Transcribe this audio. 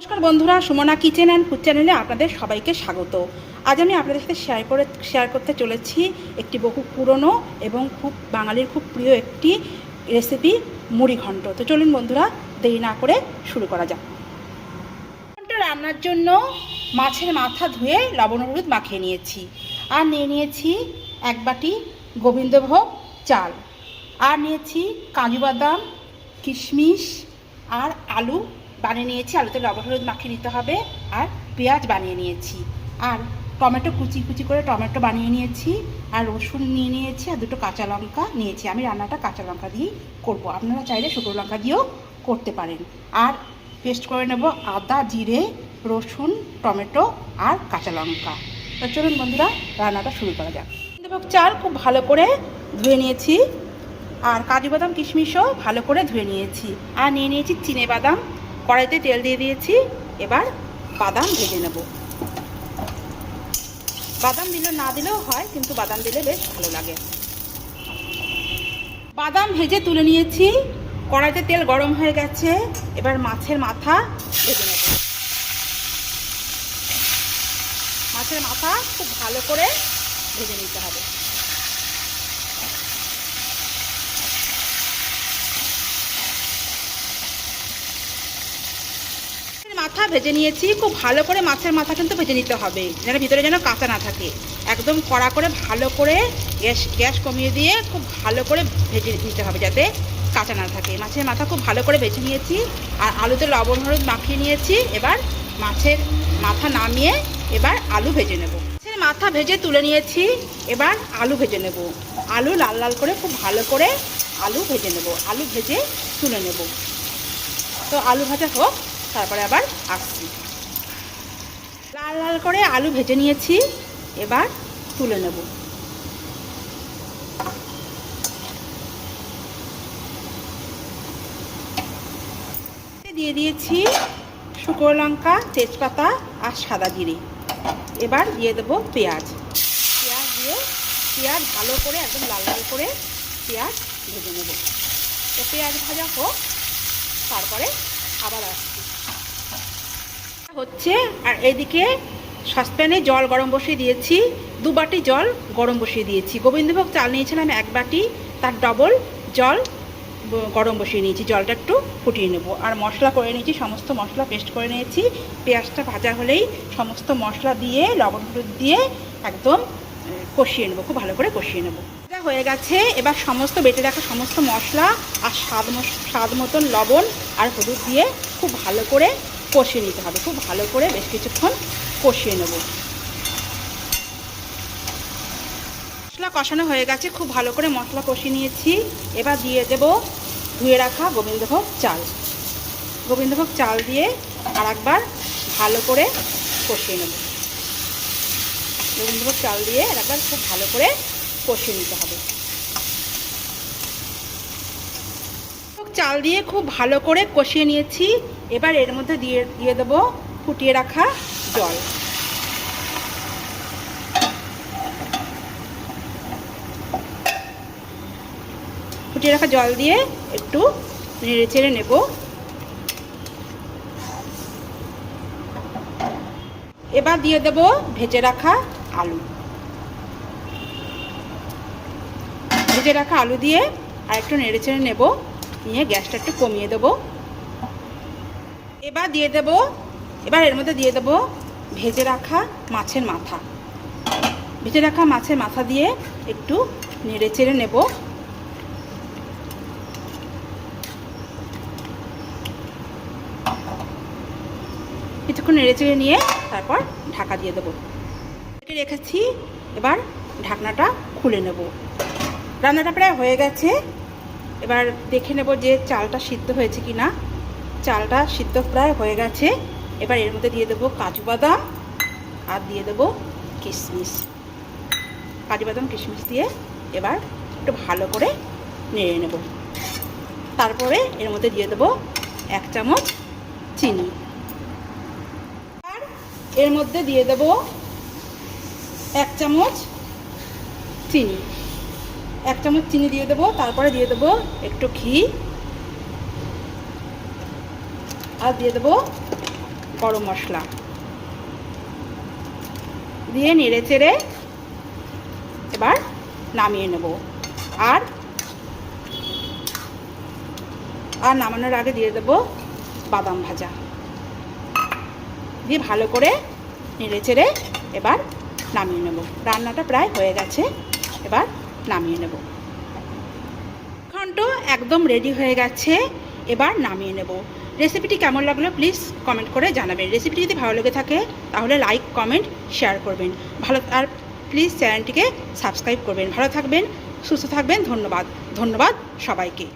নমস্কার বন্ধুরা, Sumana kitchen and food চ্যানেলে আপনাদের সবাইকে স্বাগত। আজ আমি আপনাদের সাথে শেয়ার করতে চলেছি একটি বহু পুরনো এবং খুব বাঙালির খুব প্রিয় একটি রেসিপি, মুড়িঘণ্ট। তো চলুন বন্ধুরা, দেরি না করে শুরু করা যাক। ঘণ্ট রান্নার জন্য মাছের মাথা ধুয়ে লবণ হলুদ মাখিয়ে নিয়েছি, আর নিয়ে নিয়েছি এক বাটি গোবিন্দভোগ চাল, আর নিয়েছি কাজু বাদাম, কিশমিশ আর আলু বানিয়ে নিয়েছি। আলুতে লবণ হলুদ মাখিয়ে নিতে হবে। আর পেঁয়াজ বানিয়ে নিয়েছি, আর টমেটো কুচি কুচি করে টমেটো বানিয়ে নিয়েছি, আর রসুন নিয়ে নিয়েছি, আর দুটো কাঁচা লঙ্কা নিয়েছি। আমি রান্নাটা কাঁচা লঙ্কা দিয়েই করব, আপনারা চাইলে শুকনো লঙ্কা দিয়েও করতে পারেন। আর পেস্ট করে নেব আদা, জিরে, রসুন, টমেটো আর কাঁচা লঙ্কা। তো চলুন বন্ধুরা, রান্নাটা শুরু করা যাক। গোবিন্দভোগ চাল খুব ভালো করে ধুয়ে নিয়েছি, আর কাজু বাদাম কিশমিশও ভালো করে ধুয়ে নিয়েছি, আর নিয়ে নিয়েছি চিনে বাদাম। কড়াইতে তেল দিয়ে দিয়েছি, এবার বাদাম ভেজে নেব। বাদাম দিলে না দিলেও হয়, কিন্তু বাদাম দিলে বেশ ভালো লাগে। বাদাম ভেজে তুলে নিয়েছি। কড়াইতে তেল গরম হয়ে গেছে, এবার মাছের মাথা ভেজে নেব। মাছের মাথা খুব ভালো করে ভেজে নিতে হবে। মাথা ভেজে নিয়েছি, খুব ভালো করে মাছের মাথা কিন্তু ভেজে নিতে হবে, যেন ভিতরে যেন কাঁচা না থাকে। একদম কড়া করে ভালো করে গ্যাস কমিয়ে দিয়ে খুব ভালো করে ভেজে নিতে হবে, যাতে কাঁচা না থাকে। মাছের মাথা খুব ভালো করে ভেজে নিয়েছি, আর আলুতে লবণ হলুদ মাখিয়ে নিয়েছি। এবার মাছের মাথা নামিয়ে এবার আলু ভেজে নেব। মাছের মাথা ভেজে তুলে নিয়েছি, এবার আলু ভেজে নেব। আলু লাল লাল করে খুব ভালো করে আলু ভেজে নেব। আলু ভেজে তুলে নেব। তো আলু ভাজা হোক, তারপরে আবার আসছি। লাল লাল করে আলু ভেজে নিয়েছি, এবার তুলে নেব। দিয়ে দিয়েছি শুকনো লঙ্কা, তেজপাতা আর সাদা জিরে। এবার দিয়ে দেবো পেঁয়াজ। পেঁয়াজ ভালো করে একদম লাল লাল করে পেঁয়াজ ভেজে নেব। তো পেঁয়াজ ভাজা হোক, তারপরে আবার আসছি হচ্ছে। আর এদিকে সসপ্যানে জল গরম বসিয়ে দিয়েছি, 2 বাটি জল গরম বসিয়ে দিয়েছি। গোবিন্দভোগ চাল নিয়েছিলাম 1 বাটি, তার ডবল জল গরম বসিয়ে নিয়েছি। জলটা একটু ফুটিয়ে নেব। আর মশলা করে নিয়েছি, সমস্ত মশলা পেস্ট করে নিয়েছি। পেঁয়াজটা ভাজা হলেই সমস্ত মশলা দিয়ে লবণ হলুদ দিয়ে একদম কষিয়ে নেব, খুব ভালো করে কষিয়ে নেব। হয়ে গেছে। এবার সমস্ত বেটে রাখা সমস্ত মশলা আর স্বাদ মতন লবণ আর হলুদ দিয়ে খুব ভালো করে কষিয়ে নিতে হবে। খুব ভালো করে বেশ কিছুক্ষণ কষিয়ে নেব। মশলা কষানো হয়ে গেছে, খুব ভালো করে মশলা কষিয়ে নিয়েছি। এবার দিয়ে দেব ধুয়ে রাখা গোবিন্দভোগ চাল। গোবিন্দভোগ চাল দিয়ে আর একবার ভালো করে কষিয়ে নেব। গোবিন্দভোগ চাল দিয়ে আর একবার খুব ভালো করে কষিয়ে নিতে হবে। চাল দিয়ে খুব ভালো করে কষিয়ে নিয়েছি। এবার এর মধ্যে দিয়ে দেবো ফুটিয়ে রাখা জল। ফুটিয়ে রাখা জল দিয়ে একটু নেড়ে চেড়ে নেব। এবার দিয়ে দেব ভেজে রাখা আলু। ভেজে রাখা আলু দিয়ে আর একটু নেড়ে চেড়ে নেব, নিয়ে গ্যাসটা একটু কমিয়ে দেব। এবার এর মধ্যে দিয়ে দেব ভেজে রাখা মাছের মাথা। ভেজে রাখা মাছের মাথা দিয়ে একটু নেড়ে চেড়ে নেব। কিছুক্ষণ নেড়ে চেড়ে নিয়ে তারপর ঢাকা দিয়ে দেবো। রেখেছি, এবার ঢাকনাটা খুলে নেব। রান্নাটা প্রায় হয়ে গেছে। এবার দেখে নেব যে চালটা সিদ্ধ হয়েছে কি না। চালটা সিদ্ধ প্রায় হয়ে গেছে। এবার এর মধ্যে দিয়ে দেবো কাজু বাদাম আর দিয়ে দেবো কিশমিশ। কাজু বাদাম কিশমিশ দিয়ে এবার একটু ভালো করে নেড়ে নেব। তারপরে এর মধ্যে দিয়ে দেবো 1 চামচ চিনি। আর এর মধ্যে দিয়ে দেবো 1 চামচ চিনি। 1 চামচ চিনি দিয়ে দেবো। তারপরে দিয়ে দেবো একটু ঘি, আর দিয়ে দেবো গরম মশলা দিয়ে নেড়ে চেড়ে এবার নামিয়ে নেব। আর নামানোর আগে দিয়ে দেব বাদাম ভাজা, দিয়ে ভালো করে নেড়ে চেড়ে এবার নামিয়ে নেব। রান্নাটা প্রায় হয়ে গেছে, এবার নামিয়ে নেব। ঘন্ট একদম রেডি হয়ে গেছে, এবার নামিয়ে নেব। রেসিপিটি কেমন লাগলো প্লিজ কমেন্ট করে জানাবেন। রেসিপিটি যদি ভালো লেগে থাকে তাহলে লাইক, কমেন্ট, শেয়ার করবেন। আর প্লিজ চ্যানেলটিকে সাবস্ক্রাইব করবেন। ভালো থাকবেন, সুস্থ থাকবেন। ধন্যবাদ সবাইকে।